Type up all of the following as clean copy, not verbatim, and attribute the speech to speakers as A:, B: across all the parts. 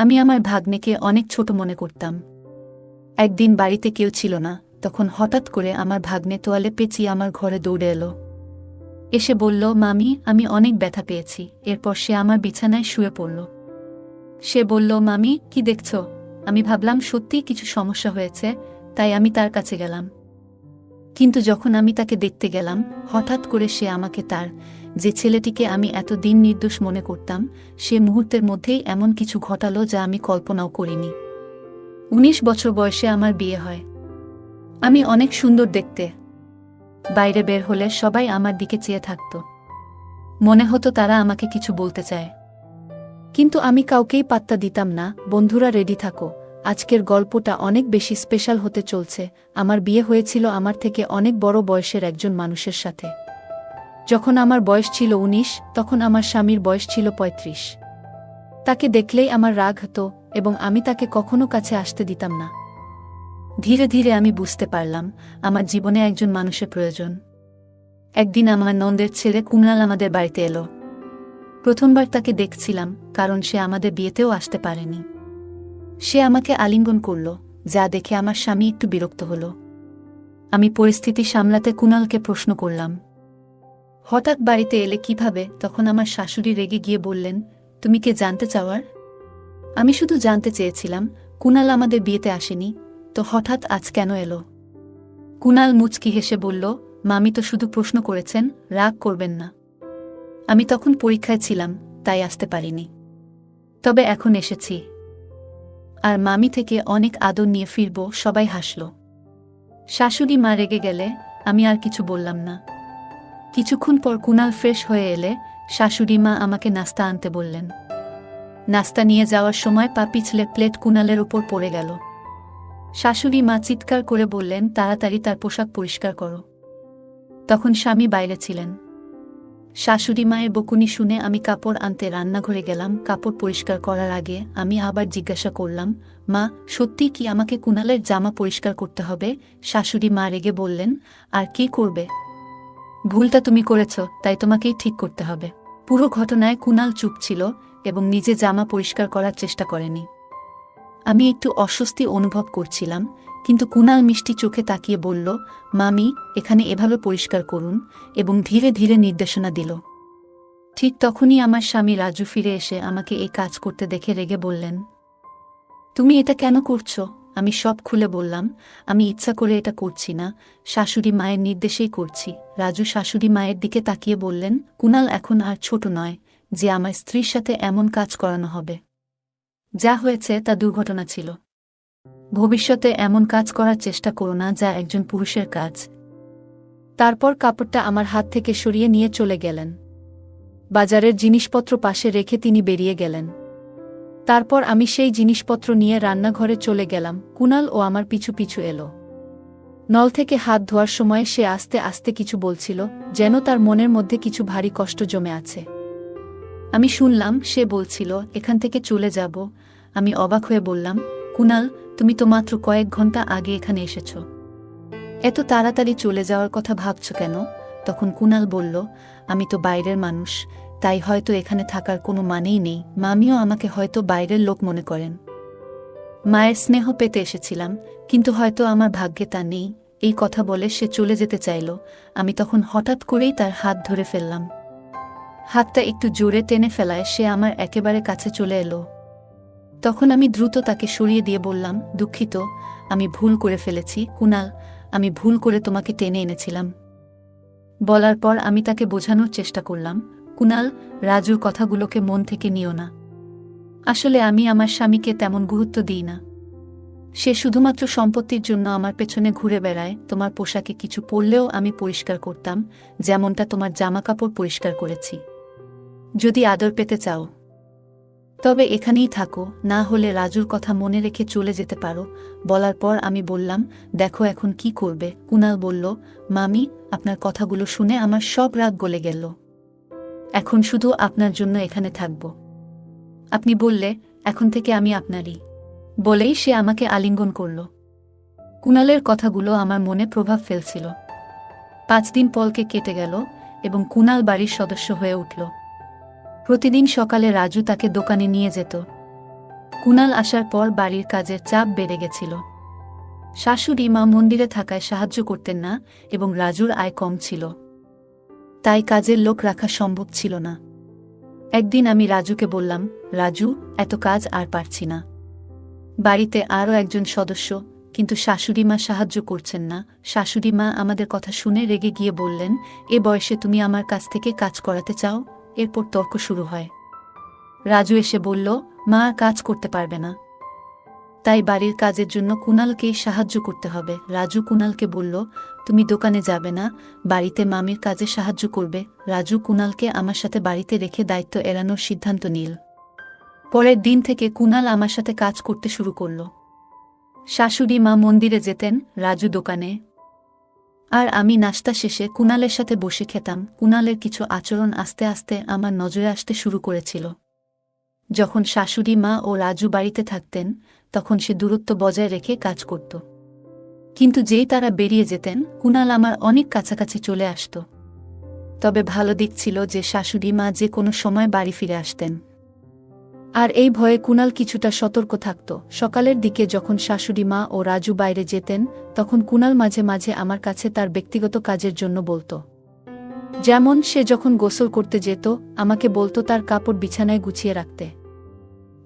A: আমি আমার ভাগ্নেকে অনেক ছোট মনে করতাম। একদিন বাড়িতে কেউ ছিল না, তখন হঠাৎ করে আমার ভাগ্নে তোয়ালে পেঁচিয়ে আমার ঘরে দৌড়ে এলো। এসে বলল, মামি, আমি অনেক ব্যথা পেয়েছি। এরপর সে আমার বিছানায় শুয়ে পড়ল। সে বলল, মামি, কি দেখছ? আমি ভাবলাম সত্যিই কিছু সমস্যা হয়েছে, তাই আমি তার কাছে গেলাম। কিন্তু যখন আমি তাকে দেখতে গেলাম, হঠাৎ করে সে আমাকে তার যে ছেলেটিকে আমি এতদিন নির্দোষ মনে করতাম, সে মুহূর্তের মধ্যেই এমন কিছু ঘটালো যা আমি কল্পনাও করিনি। ১৯ বছর বয়সে আমার বিয়ে হয়। আমি অনেক সুন্দর দেখতে। বাইরে বের হলে সবাই আমার দিকে চেয়ে থাকত। মনে হতো তারা আমাকে কিছু বলতে চায়, কিন্তু আমি কাউকেই পাত্তা দিতাম না। বন্ধুরা, রেডি থাকো, আজকের গল্পটা অনেক বেশি স্পেশাল হতে চলছে। আমার বিয়ে হয়েছিল আমার থেকে অনেক বড় বয়সের একজন মানুষের সাথে। যখন আমার বয়স ছিল ১৯, তখন আমার স্বামীর বয়স ছিল ৩৫। তাকে দেখলেই আমার রাগ হতো এবং আমি তাকে কখনো কাছে আসতে দিতাম না। ধীরে ধীরে আমি বুঝতে পারলাম আমার জীবনে একজন মানুষের প্রয়োজন। একদিন আমার নন্দের ছেলে কুণাল আমাদের বাড়িতে এলো। প্রথমবার তাকে দেখছিলাম, কারণ সে আমাদের বিয়েতেও আসতে পারেনি। সে আমাকে আলিঙ্গন করল, যা দেখে আমার স্বামী একটু বিরক্ত হল। আমি পরিস্থিতি সামলাতে কুণালকে প্রশ্ন করলাম, হঠাৎ বাড়িতে এলে কিভাবে? তখন আমার শাশুড়ি রেগে গিয়ে বললেন, তুমি কে জানতে চাওয়ার? আমি শুধু জানতে চেয়েছিলাম কুণাল আমাদের বিয়েতে আসেনি, তো হঠাৎ আজ কেন এলো? কুণাল মুচকি হেসে বলল, মামি তো শুধু প্রশ্ন করেছেন, রাগ করবেন না। আমি তখন পরীক্ষায় ছিলাম, তাই আসতে পারিনি, তবে এখন এসেছি, আর মামি থেকে অনেক আদর নিয়ে ফিরব। সবাই হাসল। শাশুড়ি মা রেগে গেলে আমি আর কিছু বললাম না। কিছুক্ষণ পর কুণাল ফ্রেশ হয়ে এলে শাশুড়ি মা আমাকে নাস্তা আনতে বললেন। নাস্তা নিয়ে যাওয়ার সময় পা পিছলে প্লেট কুণালের উপর পড়ে গেল। শাশুড়ি মা চিৎকার করে বললেন, তাড়াতাড়ি তার পোশাক পরিষ্কার করো। তখন স্বামী বাইরে ছিলেন। শাশুড়ি মায়ের বকুনি শুনে আমি কাপড় আনতে রান্নাঘরে গেলাম। কাপড় পরিষ্কার করার আগে আমি আবার জিজ্ঞাসা করলাম, মা, সত্যি কি আমাকে কুণালের জামা পরিষ্কার করতে হবে? শাশুড়ি মা রেগে বললেন, আর কি করবে? ভুলটা তুমি করেছ, তাই তোমাকেই ঠিক করতে হবে। পুরো ঘটনায় কুণাল চুপ ছিল এবং নিজে জামা পরিষ্কার করার চেষ্টা করেনি। আমি একটু অস্বস্তি অনুভব করছিলাম, কিন্তু কুণাল মিষ্টি চোখে তাকিয়ে বলল, মামি, এখানে এভাবে পরিষ্কার করুন, এবং ধীরে ধীরে নির্দেশনা দিল। ঠিক তখনই আমার স্বামী রাজু ফিরে এসে আমাকে এই কাজ করতে দেখে রেগে বললেন, তুমি এটা কেন করছো? আমি সব খুলে বললাম, আমি ইচ্ছা করে এটা করছি না, শাশুড়ি মায়ের নির্দেশেই করছি। রাজু শাশুড়ি মায়ের দিকে তাকিয়ে বললেন, কুণাল এখন আর ছোট নয় যে আমার স্ত্রীর সাথে এমন কাজ করানো হবে। যা হয়েছে তা দুর্ঘটনা ছিল। ভবিষ্যতে এমন কাজ করার চেষ্টা করো না যা একজন পুরুষের কাজ। তারপর কাপড়টা আমার হাত থেকে সরিয়ে নিয়ে চলে গেলেন। বাজারের জিনিসপত্র পাশে রেখে তিনি বেরিয়ে গেলেন। তারপর আমি সেই জিনিসপত্র নিয়ে রান্নাঘরে চলে গেলাম। কুণাল ও আমার পিছু পিছু এলো। নল থেকে হাত ধোয়ার সময় সে আস্তে আস্তে কিছু বলছিল, যেন তার মনের মধ্যে কিছু ভারী কষ্ট জমে আছে। আমি শুনলাম সে বলছিল, এখান থেকে চলে যাব। আমি অবাক হয়ে বললাম, কুণাল, তুমি তো মাত্র কয়েক ঘন্টা আগে এখানে এসেছ, এত তাড়াতাড়ি চলে যাওয়ার কথা ভাবছ কেন? তখন কুণাল বলল, আমি তো বাইরের মানুষ, তাই হয়তো এখানে থাকার কোনো মানেই নেই। মামিও আমাকে হয়তো বাইরের লোক মনে করেন। মায়ের স্নেহ পেতে এসেছিলাম, কিন্তু হয়তো আমার ভাগ্যে তা নেই। এই কথা বলে সে চলে যেতে চাইল। আমি তখন হঠাৎ করেই তার হাত ধরে ফেললাম। হাতটা একটু জোরে টেনে ফেলায় সে আমার একেবারে কাছে চলে এলো। তখন আমি দ্রুত তাকে সরিয়ে দিয়ে বললাম, দুঃখিত, আমি ভুল করে ফেলেছি কুণাল, আমি ভুল করে তোমাকে টেনে এনেছিলাম। বলার পর আমি তাকে বোঝানোর চেষ্টা করলাম, কুণাল, রাজুর কথাগুলোকে মন থেকে নিও না। আসলে আমি আমার স্বামীকে তেমন গুরুত্ব দিই না। সে শুধুমাত্র সম্পত্তির জন্য আমার পেছনে ঘুরে বেড়ায়। তোমার পোশাকে কিছু পরলেও আমি পরিষ্কার করতাম, যেমনটা তোমার জামাকাপড় পরিষ্কার করেছি। যদি আদর পেতে চাও তবে এখানেই থাকো, না হলে রাজুর কথা মনে রেখে চলে যেতে পারো। বলার পর আমি বললাম, দেখো এখন কি করবে? কুণাল বলল, মামি, আপনার কথাগুলো শুনে আমার সব রাগ গলে গেল। এখন শুধু আপনার জন্য এখানে থাকব। আপনি বললে এখন থেকে আমি আপনারই। বলেই সে আমাকে আলিঙ্গন করল। কুণালের কথাগুলো আমার মনে প্রভাব ফেলছিল। 5 দিন পলকে কেটে গেল এবং কুণাল বাড়ির সদস্য হয়ে উঠল। প্রতিদিন সকালে রাজু তাকে দোকানে নিয়ে যেত। কুনাল আসার পর বাড়ির কাজের চাপ বেড়ে গেছিল। শাশুড়ি মা মন্দিরে থাকায় সাহায্য করতেন না এবং রাজুর আয় কম ছিল, তাই কাজের লোক রাখা সম্ভব ছিল না। একদিন আমি রাজুকে বললাম, রাজু, এত কাজ আর পারছি না। বাড়িতে আরও একজন সদস্য, কিন্তু শাশুড়ি মা সাহায্য করছেন না। শাশুড়ি মা আমাদের কথা শুনে রেগে গিয়ে বললেন, এ বয়সে তুমি আমার কাছ থেকে কাজ করাতে চাও? এরপর তর্ক শুরু হয়। রাজু এসে বলল, মা আর কাজ করতে পারবে না, তাই বাড়ির কাজের জন্য কুনালকেই সাহায্য করতে হবে। রাজু কুনালকে বলল, তুমি দোকানে যাবে না, বাড়িতে মামির কাজে সাহায্য করবে। রাজু কুনালকে আমার সাথে বাড়িতে রেখে দায়িত্ব এড়ানোর সিদ্ধান্ত নিল। পরের দিন থেকে কুনাল আমার সাথে কাজ করতে শুরু করল। শাশুড়ি মা মন্দিরে যেতেন, রাজু দোকানে, আর আমি নাশতা শেষে কুনালের সাথে বসে খেতাম। কুনালের কিছু আচরণ আস্তে আস্তে আমার নজরে আসতে শুরু করেছিল। যখন শাশুড়ি মা ও রাজু বাড়িতে থাকতেন, তখন সে দূরত্ব বজায় রেখে কাজ করত, কিন্তু যেই তারা বেরিয়ে যেতেন, কুনাল আমার অনেক কাছাকাছি চলে আসত। তবে ভালো দিক ছিল যে শাশুড়ি মা যে কোনো সময় বাড়ি ফিরে আসতেন, আর এই ভয়ে কুনাল কিছুটা সতর্ক থাকত। সকালের দিকে যখন শাশুড়ি মা ও রাজু বাইরে যেতেন, তখন কুনাল মাঝে মাঝে আমার কাছে তার ব্যক্তিগত কাজের জন্য বলত। যেমন সে যখন গোসল করতে যেত, আমাকে বলতো তার কাপড় বিছানায় গুছিয়ে রাখতে।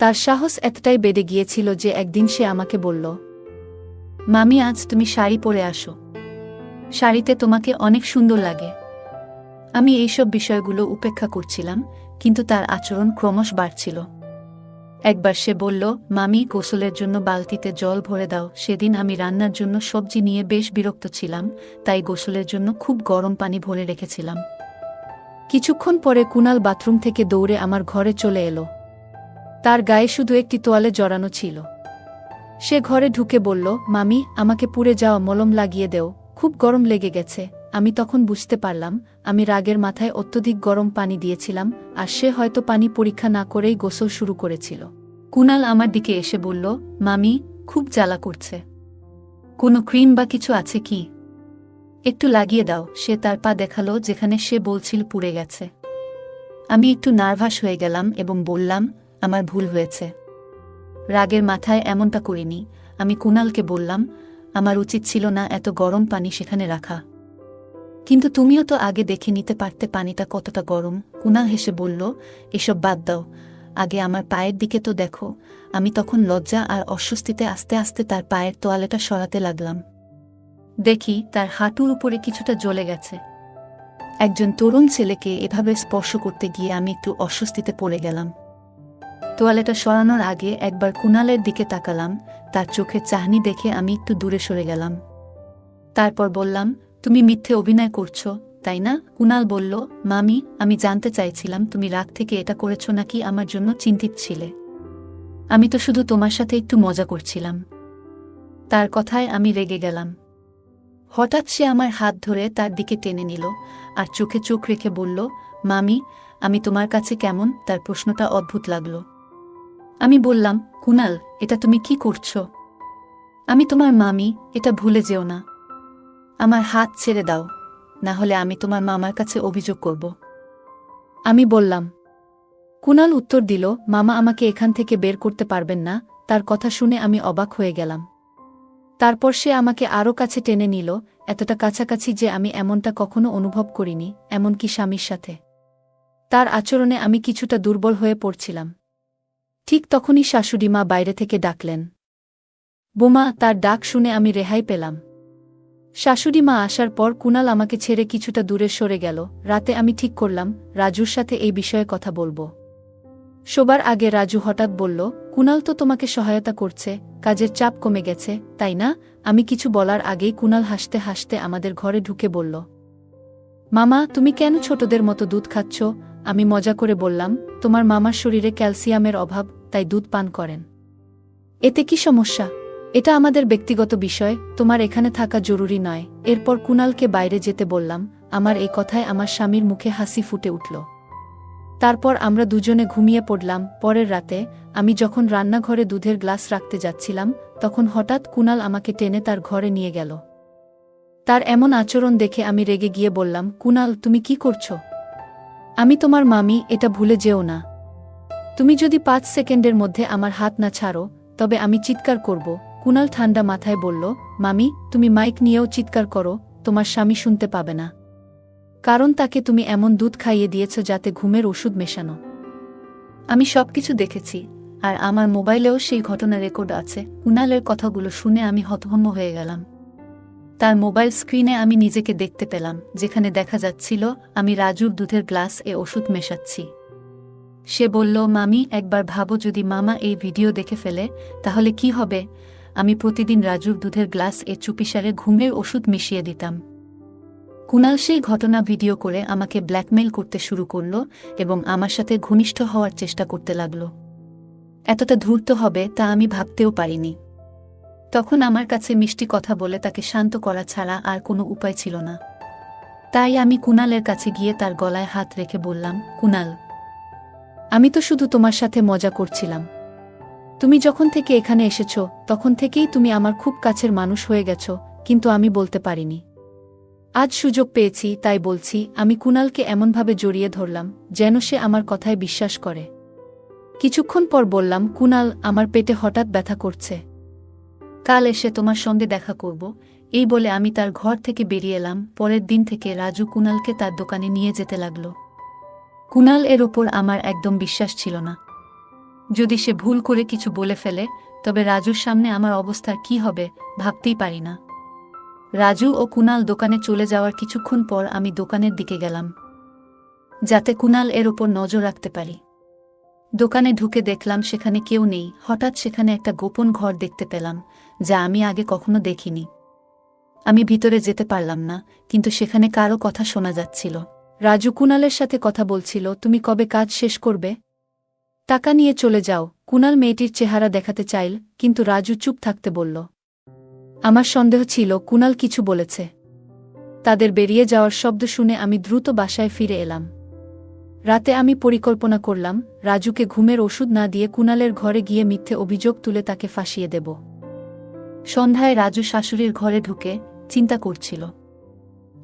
A: তার সাহস এতটাই বেড়ে গিয়েছিল যে একদিন সে আমাকে বলল, মামি, আজ তুমি শাড়ি পরে আসো, শাড়িতে তোমাকে অনেক সুন্দর লাগে। আমি এইসব বিষয়গুলো উপেক্ষা করছিলাম, কিন্তু তার আচরণ ক্রমশ বাড়ছিল। একবার সে বলল, মামি, গোসলের জন্য বালতিতে জল ভরে দাও। সেদিন আমি রান্নার জন্য সবজি নিয়ে বেশ বিরক্ত ছিলাম, তাই গোসলের জন্য খুব গরম পানি ভরে রেখেছিলাম। কিছুক্ষণ পরে কুনাল বাথরুম থেকে দৌড়ে আমার ঘরে চলে এলো। তার গায়ে শুধু একটি তোয়ালে জড়ানো ছিল। সে ঘরে ঢুকে বলল, মামি, আমাকে পুড়ে যাওয়া মলম লাগিয়ে দেও, খুব গরম লেগে গেছে। আমি তখন বুঝতে পারলাম আমি রাগের মাথায় অত্যধিক গরম পানি দিয়েছিলাম, আর সে হয়তো পানি পরীক্ষা না করেই গোসল শুরু করেছিল। কুনাল আমার দিকে এসে বলল, মামি, খুব জ্বালা করছে, কোনো ক্রিম বা কিছু আছে কি? একটু লাগিয়ে দাও। সে তার পা দেখালো যেখানে সে বলছিল পুড়ে গেছে। আমি একটু নার্ভাস হয়ে গেলাম এবং বললাম, আমার ভুল হয়েছে, রাগের মাথায় এমনটা করিনি। আমি কুনালকে বললাম, আমার উচিত ছিল না এত গরম পানি সেখানে রাখা, কিন্তু তুমিও তো আগে দেখে নিতে পারতে পানিটা কতটা গরম। কুনাল হেসে বলল, এসব বাদ দাও, আগে আমার পায়ের দিকে তো দেখো। আমি তখন লজ্জা আর অস্বস্তিতে আস্তে আস্তে তার পায়ের তোয়ালেটা সরাতে লাগলাম। দেখি তার হাঁটুর উপরে কিছুটা জ্বলে গেছে। একজন তরুণ ছেলেকে এভাবে স্পর্শ করতে গিয়ে আমি একটু অস্বস্তিতে পড়ে গেলাম। তোয়ালেটা সরানোর আগে একবার কুনালের দিকে তাকালাম। তার চোখের চাহনি দেখে আমি একটু দূরে সরে গেলাম। তারপর বললাম, তুমি মিথ্যে অভিনয় করছো, তাই না? কুনাল বলল, মামি, আমি জানতে চাইছিলাম তুমি রাগ থেকে এটা করেছো নাকি আমার জন্য চিন্তিত ছিলে। আমি তো শুধু তোমার সাথে একটু মজা করছিলাম। তার কথায় আমি রেগে গেলাম। হঠাৎ সে আমার হাত ধরে তার দিকে টেনে নিল আর চোখে চোখ রেখে বলল, মামি, আমি তোমার কাছে কেমন? তার প্রশ্নটা অদ্ভুত লাগল। আমি বললাম, কুনাল, এটা তুমি কি করছো? আমি তোমার মামি, এটা ভুলে যেও না। আমার হাত ছেড়ে দাও, না হলে আমি তোমার মামার কাছে অভিযোগ করব। আমি বললাম। কুনাল উত্তর দিল, মামা আমাকে এখান থেকে বের করতে পারবেন না। তার কথা শুনে আমি অবাক হয়ে গেলাম। তারপর সে আমাকে আরও কাছে টেনে নিল, এতটা কাছাকাছি যে আমি এমনটা কখনো অনুভব করিনি, এমনকি স্বামীর সাথে। তার আচরণে আমি কিছুটা দুর্বল হয়ে পড়ছিলাম। ঠিক তখনই শাশুড়ি মা বাইরে থেকে ডাকলেন। বোমা! তার ডাক শুনে আমি রেহাই পেলাম। শাশুড়ি মা আসার পর কুনাল আমাকে ছেড়ে কিছুটা দূরে সরে গেল। রাতে আমি ঠিক করলাম রাজুর সাথে এই বিষয়ে কথা বলবো। শোবার আগে রাজু হঠাৎ বলল, কুনাল তো তোমাকে সহায়তা করছে, কাজের চাপ কমে গেছে, তাই না? আমি কিছু বলার আগেই কুনাল হাসতে হাসতে আমাদের ঘরে ঢুকে বলল, মামা, তুমি কেন ছোটদের মতো দুধ খাচ্ছ? আমি মজা করে বললাম, তোমার মামার শরীরে ক্যালসিয়ামের অভাব, তাই দুধ পান করেন। এতে কি সমস্যা? এটা আমাদের ব্যক্তিগত বিষয়, তোমার এখানে থাকা জরুরি নয়। এরপর কুনালকে বাইরে যেতে বললাম। আমার এই কথায় আমার স্বামীর মুখে হাসি ফুটে উঠল। তারপর আমরা দুজনে ঘুমিয়ে পড়লাম। পরের রাতে আমি যখন রান্নাঘরে দুধের গ্লাস রাখতে যাচ্ছিলাম, তখন হঠাৎ কুনাল আমাকে টেনে তার ঘরে নিয়ে গেল। তার এমন আচরণ দেখে আমি রেগে গিয়ে বললাম, কুনাল, তুমি কি করছো? আমি তোমার মামি, এটা ভুলে যেও না। তুমি যদি 5 সেকেন্ডের মধ্যে আমার হাত না ছাড়ো তবে আমি চিৎকার করব। কুনাল ঠান্ডা মাথায় বলল, মামি তুমি মাইক নিয়েও চিৎকার করো, তোমার স্বামী শুনতে পাবে না। কারণ তাকে তুমি এমন দুধ খাইয়ে দিয়েছ যাতে ঘুমের ওষুধ মেশানো। আমি সবকিছু দেখেছি, আর আমার মোবাইলেও সেই ঘটনা রেকর্ড আছে। কুনালের কথাগুলো শুনে আমি হতভম্ব হয়ে গেলাম। তার মোবাইল স্ক্রিনে আমি নিজেকে দেখতে পেলাম, যেখানে দেখা যাচ্ছিল আমি রাজুর দুধের গ্লাস ওষুধ মেশাচ্ছি। সে বলল, মামি একবার ভাবো যদি মামা এই ভিডিও দেখে ফেলে তাহলে কি হবে। আমি প্রতিদিন রাজুর দুধের গ্লাস চুপিসারে ঘুমের ওষুধ মিশিয়ে দিতাম। কুনাল সেই ঘটনা ভিডিও করে আমাকে ব্ল্যাকমেইল করতে শুরু করল এবং আমার সাথে ঘনিষ্ঠ হওয়ার চেষ্টা করতে লাগল। এতটা ধূর্ত হবে তা আমি ভাবতেও পারিনি। তখন আমার কাছে মিষ্টি কথা বলে তাকে শান্ত করা ছাড়া আর কোনো উপায় ছিল না। তাই আমি কুনালের কাছে গিয়ে তার গলায় হাত রেখে বললাম, কুনাল, আমি তো শুধু তোমার সাথে মজা করছিলাম। তুমি যখন থেকে এখানে এসেছ তখন থেকেই তুমি আমার খুব কাছের মানুষ হয়ে গেছ, কিন্তু আমি বলতে পারিনি। আজ সুযোগ পেয়েছি তাই বলছি। আমি কুনালকে এমনভাবে জড়িয়ে ধরলাম যেন সে আমার কথায় বিশ্বাস করে। কিছুক্ষণ পর বললাম, কুনাল, আমার পেটে হঠাৎ ব্যথা করছে, কাল এসে তোমার সঙ্গে দেখা করব। এই বলে আমি তার ঘর থেকে বেরিয়ে এলাম। পরের দিন থেকে রাজু কুনালকে তার দোকানে নিয়ে যেতে লাগল। কুনাল এর ওপর আমার একদম বিশ্বাস ছিল না। যদি সে ভুল করে কিছু বলে ফেলে তবে রাজুর সামনে আমার অবস্থার কি হবে ভাবতেই পারি না। রাজু ও কুনাল দোকানে চলে যাওয়ার কিছুক্ষণ পর আমি দোকানের দিকে গেলাম, যাতে কুনাল এর ওপর নজর রাখতে পারি। দোকানে ঢুকে দেখলাম সেখানে কেউ নেই। হঠাৎ সেখানে একটা গোপন ঘর দেখতে পেলাম, যা আমি আগে কখনো দেখিনি। আমি ভিতরে যেতে পারলাম না, কিন্তু সেখানে কারো কথা শোনা যাচ্ছিল। রাজু কুনালের সাথে কথা বলছিল, তুমি কবে কাজ শেষ করবে? টাকা নিয়ে চলে যাও। কুনাল মেয়েটির চেহারা দেখাতে চাইল, কিন্তু রাজু চুপ থাকতে বলল। আমার সন্দেহ ছিল কুনাল কিছু বলেছে। তাদের বেরিয়ে যাওয়ার শব্দ শুনে আমি দ্রুত বাসায় ফিরে এলাম। রাতে আমি পরিকল্পনা করলাম রাজুকে ঘুমের ওষুধ না দিয়ে কুনালের ঘরে গিয়ে মিথ্যে অভিযোগ তুলে তাকে ফাঁসিয়ে দেব। সন্ধ্যায় রাজু শাশুড়ির ঘরে ঢুকে চিন্তা করছিল।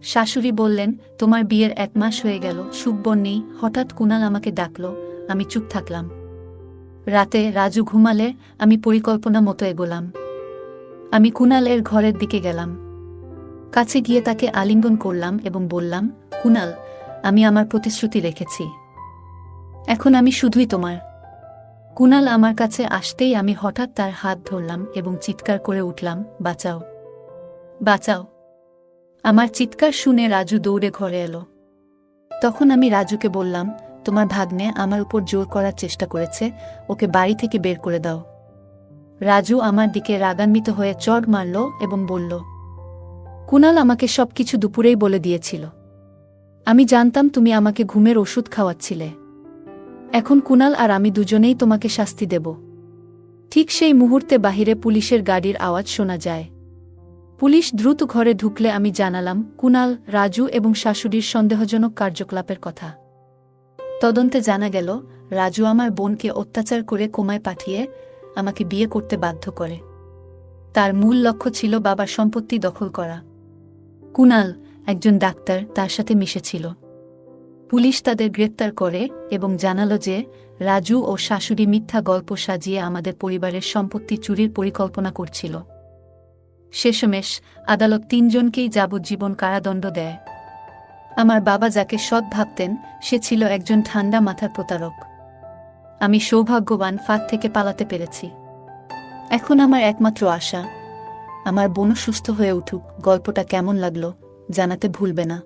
A: শাশুড়ি বললেন, তোমার বিয়ের 1 মাস হয়ে গেল, সুখবর নেই। হঠাৎ কুনাল আমাকে ডাকল, আমি চুপ থাকলাম। রাতে রাজু ঘুমালে আমি পরিকল্পনা মতো এগোলাম। আমি কুনালের ঘরের দিকে গেলাম, কাছে গিয়ে তাকে আলিঙ্গন করলাম এবং বললাম, কুনাল, আমি আমার প্রতিশ্রুতি রেখেছি, এখন আমি শুধুই তোমার। কুনাল আমার কাছে আসতেই আমি হঠাৎ তার হাত ধরলাম এবং চিৎকার করে উঠলাম, বাঁচাও, বাঁচাও। আমার চিৎকার শুনে রাজু দৌড়ে ঘরে এলো। তখন আমি রাজুকে বললাম, তোমার ভাগ্নে আমার উপর জোর করার চেষ্টা করেছে, ওকে বাড়ি থেকে বের করে দাও। রাজু আমার দিকে রাগান্বিত হয়ে চড় মারল এবং বলল, কুনাল আমাকে সবকিছু দুপুরেই বলে দিয়েছিল। আমি জানতাম তুমি আমাকে ঘুমের ওষুধ খাওয়াচ্ছিলে। এখন কুনাল আর আমি দুজনেই তোমাকে শাস্তি দেব। ঠিক সেই মুহূর্তে বাহিরে পুলিশের গাড়ির আওয়াজ শোনা যায়। পুলিশ দ্রুত ঘরে ঢুকলে আমি জানালাম কুনাল, রাজু এবং শাশুড়ির সন্দেহজনক কার্যকলাপের কথা। তদন্তে জানা গেল রাজু আমার বোনকে অত্যাচার করে কোমায় পাঠিয়ে আমাকে বিয়ে করতে বাধ্য করে। তার মূল লক্ষ্য ছিল বাবার সম্পত্তি দখল করা। কুনাল, একজন ডাক্তার, তার সাথে মিশেছিল। পুলিশ তাদের গ্রেপ্তার করে এবং জানালো যে রাজু ও শাশুড়ি মিথ্যা গল্প সাজিয়ে আমাদের পরিবারের সম্পত্তি চুরির পরিকল্পনা করছিল। শেষমেশ আদালত 3 জনকেই যাবজ্জীবন কারাদণ্ড দেয়। আমার বাবা যাকে সৎ ভাবতেন সে ছিল একজন ঠান্ডা মাথার প্রতারক। আমি সৌভাগ্যবান, ফাঁদ থেকে পালাতে পেরেছি। এখন আমার একমাত্র আশা আমার বোনও সুস্থ হয়ে উঠুক। গল্পটা কেমন লাগলো জানাতে ভুলবে না।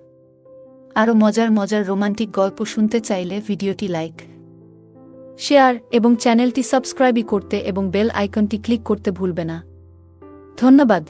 A: আরও মজার মজার রোমান্টিক গল্প শুনতে চাইলে ভিডিওটি লাইক, শেয়ার এবং চ্যানেলটি সাবস্ক্রাইব করতে এবং বেল আইকনটি ক্লিক করতে ভুলবে না। ধন্যবাদ।